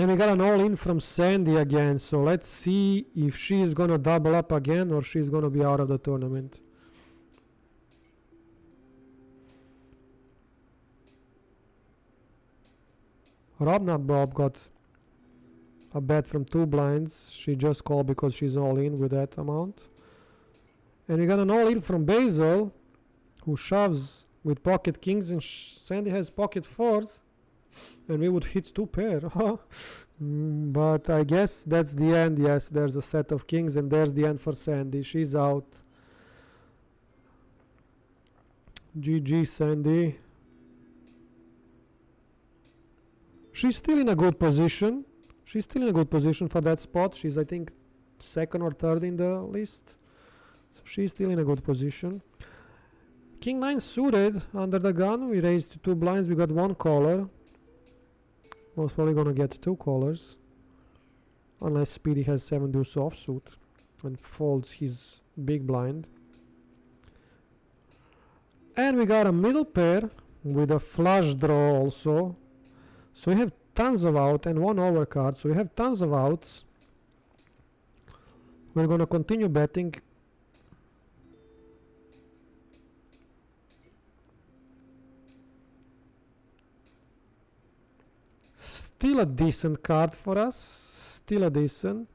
And we got an all-in from Sandy again, so let's see if she's gonna double up again or she's gonna be out of the tournament. Rob not Bob got a bet from 2 blinds. She just called because she's all in with that amount. And we got an all-in from Basil, who shoves with pocket kings, and Sandy has pocket 4s. And we would hit 2 pair. But I guess that's the end. Yes, there's a set of kings, and there's the end for Sandy. She's out. GG, Sandy. She's still in a good position. She's still in a good position for that spot. She's, I think, 2nd or 3rd in the list. So she's still in a good position. King 9 suited under the gun. We raised 2 blinds. We got 1 caller. Most probably gonna get 2 callers. Unless Speedy has 7 deuce offsuit and folds his big blind. And we got a middle pair with a flush draw also. So we have tons of out and 1 overcard. So we have tons of outs. We're gonna continue betting. Still a decent card for us. Still a decent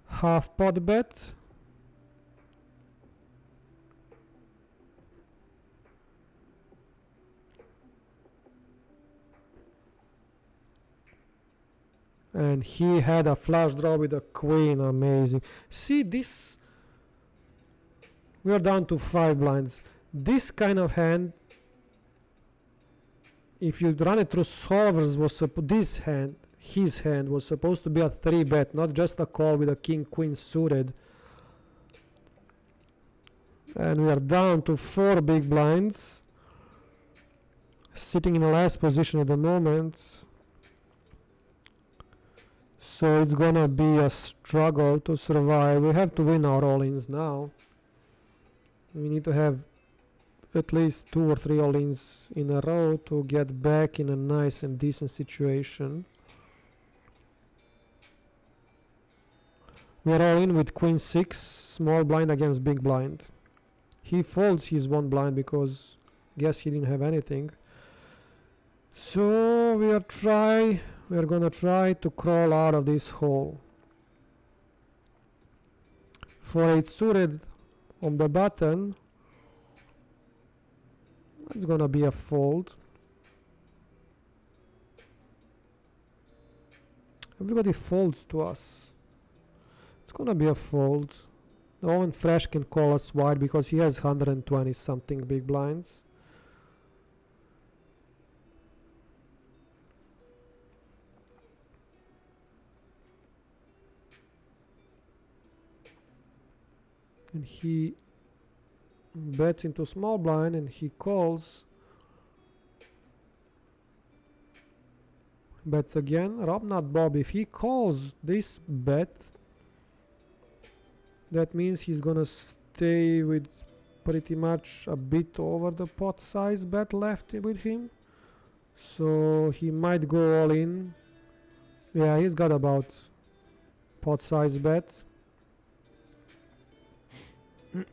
half pot bet. And he had a flush draw with a queen. Amazing. See this? We are down to 5 blinds. This kind of hand, if you run it through solvers, was this hand, his hand, was supposed to be a 3-bet, not just a call with a king queen suited. And we are down to 4 big blinds. sitting in the last position at the moment, so it's gonna be a struggle to survive. We have to win our all-ins now. We need to have at least 2 or 3 all-ins in a row to get back in a nice and decent situation. We're all in with queen 6, small blind against big blind. He folds his one blind because I guess he didn't have anything. So we are gonna try to crawl out of this hole. 4-8 suited on the button. It's gonna be a fold. Everybody folds to us. It's gonna be a fold. Owen Fresh can call us wide because he has 120 something big blinds. And he bets into small blind and he calls. Bets again. Rob not Bob. If he calls this bet, that means he's gonna stay with pretty much a bit over the pot size bet left with him. So he might go all in. Yeah, he's got about pot size bet.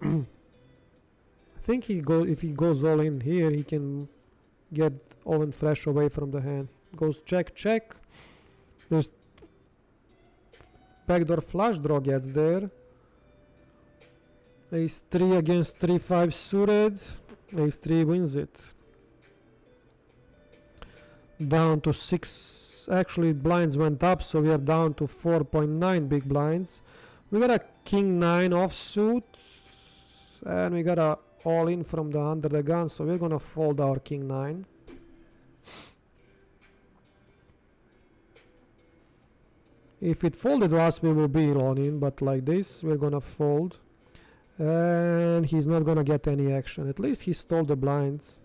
I think if he goes all in here, he can get Owen Fresh away from the hand. Goes check, check. There's backdoor flush draw gets there. Ace 3 against 3-5 suited. Ace 3 wins it. Down to 6. Actually, blinds went up, so we are down to 4.9 big blinds. We got a king 9 offsuit. And we got a all in from the under the gun, so we're gonna fold our king 9. If it folded to us, we will be all in, but like this, we're gonna fold. And he's not gonna get any action. At least he stole the blinds.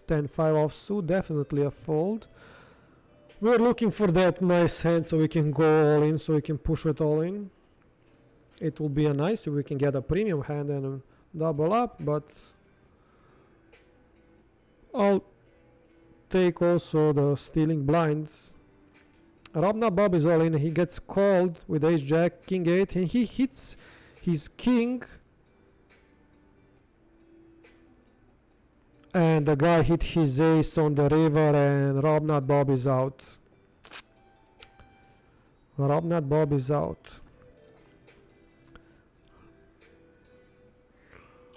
Ten 5 offsuit, definitely a fold. We're looking for that nice hand so we can go all in, so we can push it all in. It will be a nice if we can get a premium hand and a double up, but I'll take also the stealing blinds. Robna Bob is all in. He gets called with ace jack, king 8, and he hits his king. And the guy hit his ace on the river, and Robnut Bob is out. Robnut Bob is out.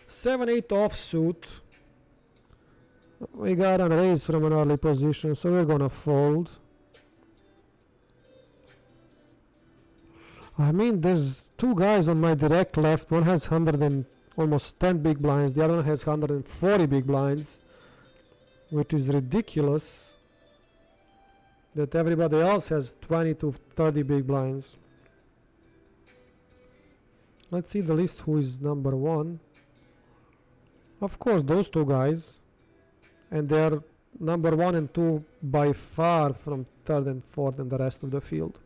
7-8 offsuit. We got a raise from an early position, so we're gonna fold. I mean, there's two guys on my direct left. One has 100 and almost 10 big blinds. The other one has 140 big blinds, which is ridiculous that everybody else has 20 to 30 big blinds. Let's see the list who is number 1. Of course, those two guys. And they're number 1 and 2 by far from 3rd and 4th and the rest of the field.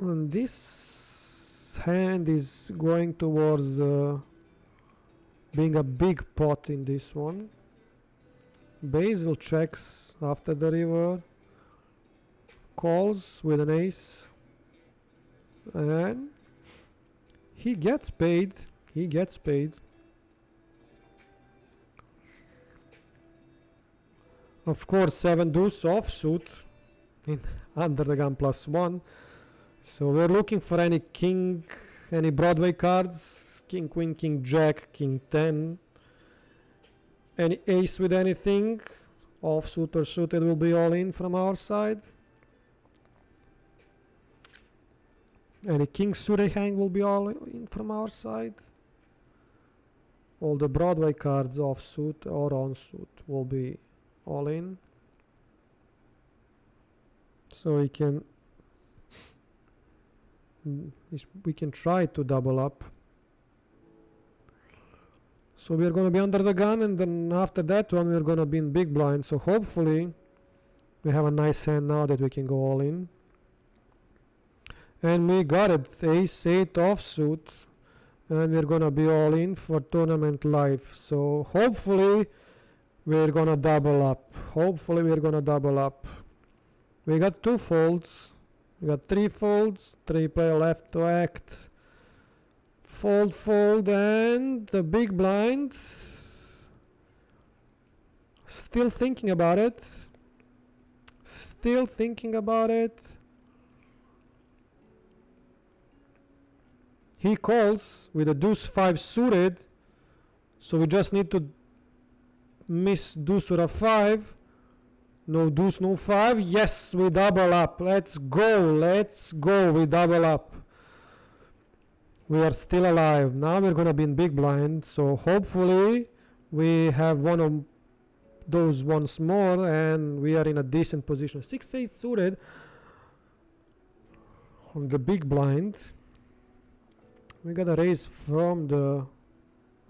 And this hand is going towards being a big pot in this one. Basil checks after the river, calls with an ace, and he gets paid. He gets paid. Of course, 7 deuce offsuit in under the gun +1. So we're looking for any king, any Broadway cards, king, queen, king, jack, king 10. Any ace with anything, offsuit or suited will be all in from our side. Any king suited hand will be all in from our side. All the Broadway cards offsuit or onsuit will be all in. So we can try to double up. So we're gonna be under the gun, and then after that one we're gonna be in big blind. So hopefully we have a nice hand now that we can go all in. And we got it, ace-8 offsuit, and we're gonna be all in for tournament life. So hopefully we're gonna double up. Hopefully we're gonna double up. We got 2 folds. We got 3 folds. 3 player left to act. Fold, fold, and the big blind. Still thinking about it. Still thinking about it. He calls with a deuce-5 suited. So we just need to miss deuce with a 5. No deuce, no 5. Yes, we double up. Let's go. Let's go. We double up. We are still alive. Now we're gonna be in big blind. So hopefully we have one of those once more and we are in a decent position. 6-8 suited on the big blind. We gotta raise from the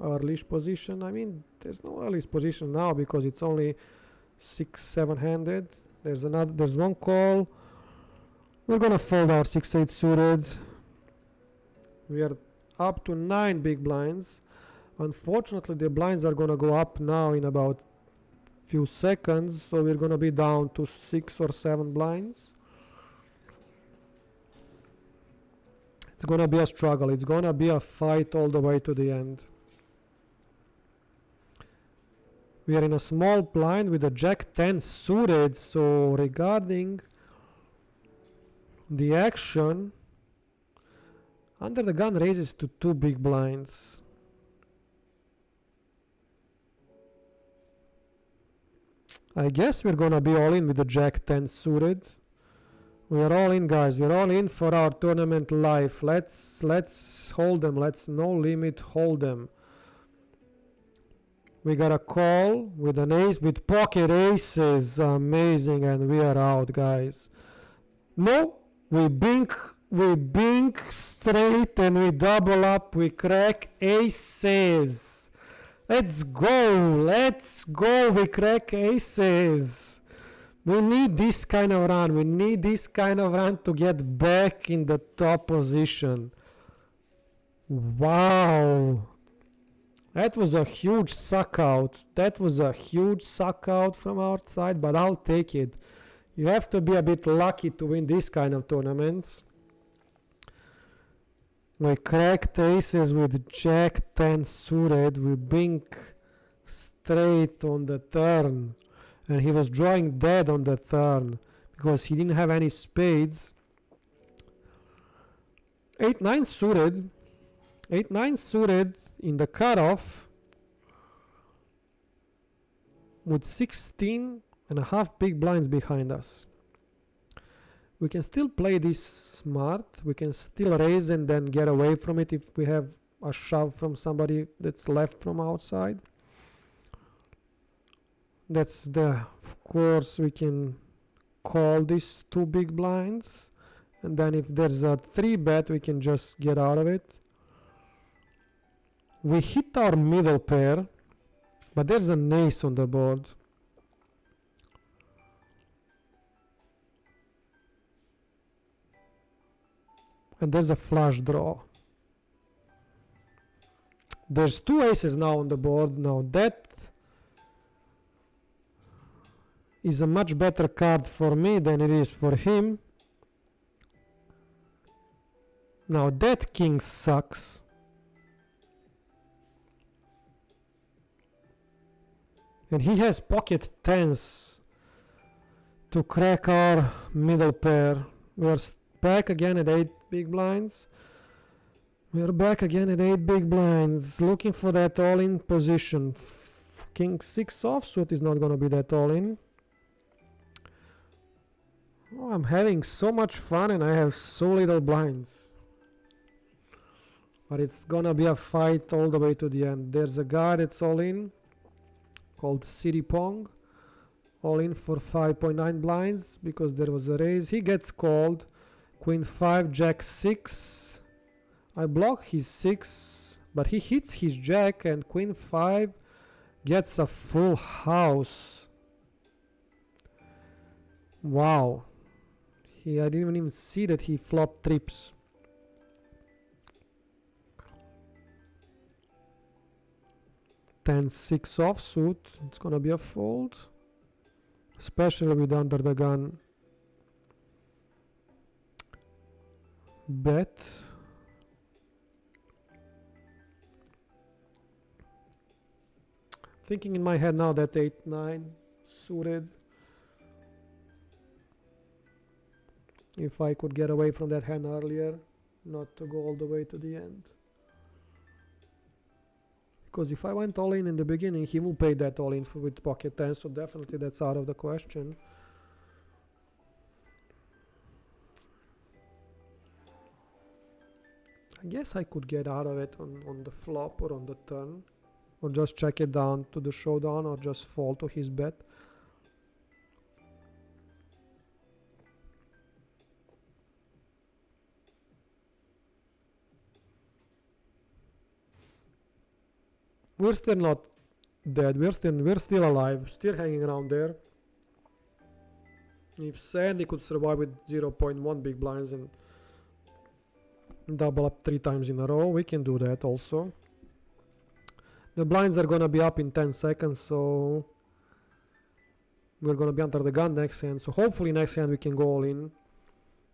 early position. I mean, there's no early position now because it's only 6-7 handed. There's one call. We're gonna fold our 6-8 suited. We are up to 9 big blinds. Unfortunately, the blinds are gonna go up now in about few seconds, so we're gonna be down to 6 or 7 blinds. It's gonna be a struggle. It's gonna be a fight all the way to the end. We are in a small blind with a Jack-10 suited, so regarding the action, under the gun raises to 2 big blinds. I guess we're gonna be all in with the Jack-10 suited. We are all in, guys. We're all in for our tournament life. Let's hold them. Let's no limit hold them. We got a call with an ace, with pocket aces. Amazing, and we are out, guys. No, we bink straight and we double up. We crack aces. Let's go. Let's go. We crack aces. We need this kind of run. We need this kind of run to get back in the top position. Wow. That was a huge suck out. That was a huge suck out from our side, but I'll take it. You have to be a bit lucky to win this kind of tournaments. We cracked aces with Jack-10 suited. We bink straight on the turn. And he was drawing dead on the turn because he didn't have any spades. 8-9 suited. 8-9 suited in the cutoff with 16.5 big blinds behind us. We can still play this smart. We can still raise and then get away from it if we have a shove from somebody that's left from outside. Of course, we can call these 2 big blinds, and then if there's a 3-bet, we can just get out of it. We hit our middle pair, but there's an ace on the board. And there's a flush draw. There's 2 aces now on the board. Now that is a much better card for me than it is for him. Now that king sucks. And he has pocket 10s to crack our middle pair. We are back again at 8 big blinds. We are back again at 8 big blinds, looking for that all-in position. King 6 offsuit is not going to be that all-in. Oh, I'm having so much fun and I have so little blinds. But it's gonna be a fight all the way to the end. There's a guy that's all in called City Pong. all in for 5.9 blinds because there was a raise. He gets called. Queen 5, Jack 6. I block his 6, but he hits his Jack, and Queen 5 gets a full house. Wow. I didn't even see that he flopped trips. Ten 6 offsuit. It's gonna be a fold, especially with under the gun. Bet. Thinking in my head now that 8-9 suited. If I could get away from that hand earlier, not to go all the way to the end. Because if I went all in the beginning, he will pay that all in with pocket 10, so definitely that's out of the question. I guess I could get out of it on the flop or on the turn, or just check it down to the showdown, or just fall to his bet. We're still not dead. We're still alive, still hanging around there. If Sandy could survive with 0.1 big blinds and double up 3 times in a row, we can do that also. The blinds are gonna be up in 10 seconds, so we're gonna be under the gun next hand. So hopefully next hand we can go all in,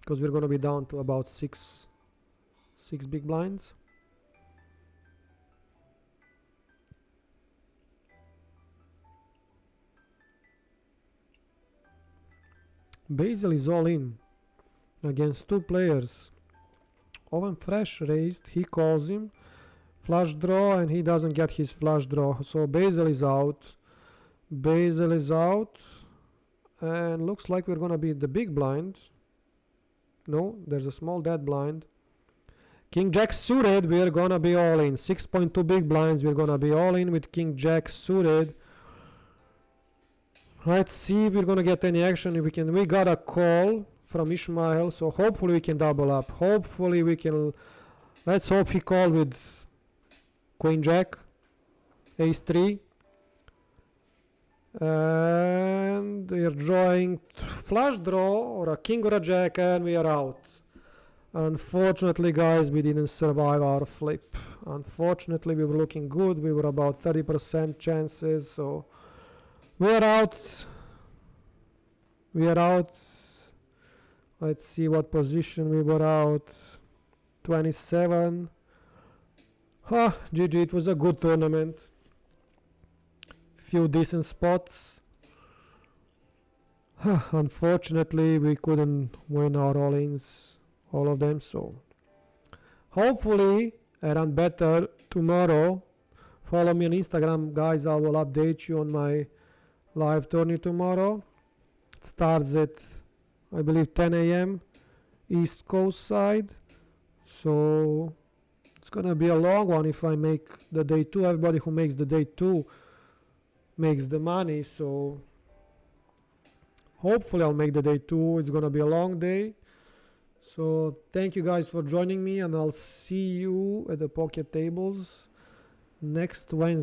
because we're gonna be down to about 6 big blinds. Basil is all in against 2 players. Oven Fresh raised, he calls him. Flush draw, and he doesn't get his flush draw. So Basil is out. Basil is out. And looks like we're gonna be the big blind. No, there's a small dead blind. King Jack suited, we're gonna be all in. 6.2 big blinds, we're gonna be all in with King Jack suited. Let's see if we're gonna get any action. If we can, we got a call from Ishmael, so hopefully we can double up. Hopefully we can. Let's hope he called with Queen Jack, Ace 3, and we are drawing flush draw or a king or a jack, and we are out. Unfortunately, guys, we didn't survive our flip. Unfortunately, we were looking good. We were about 30% chances, so. We are out. We are out. Let's see what position we were out. 27. GG, it was a good tournament. Few decent spots. Unfortunately, we couldn't win our all-ins, all of them, so. Hopefully, I run better tomorrow. Follow me on Instagram, guys. I will update you on my live tourney tomorrow. It starts at, I believe, 10 a.m. East Coast side. So it's gonna be a long one if I make the day 2. Everybody who makes the day 2 makes the money. So hopefully I'll make the day 2. It's gonna be a long day. So thank you guys for joining me, and I'll see you at the pocket tables next Wednesday.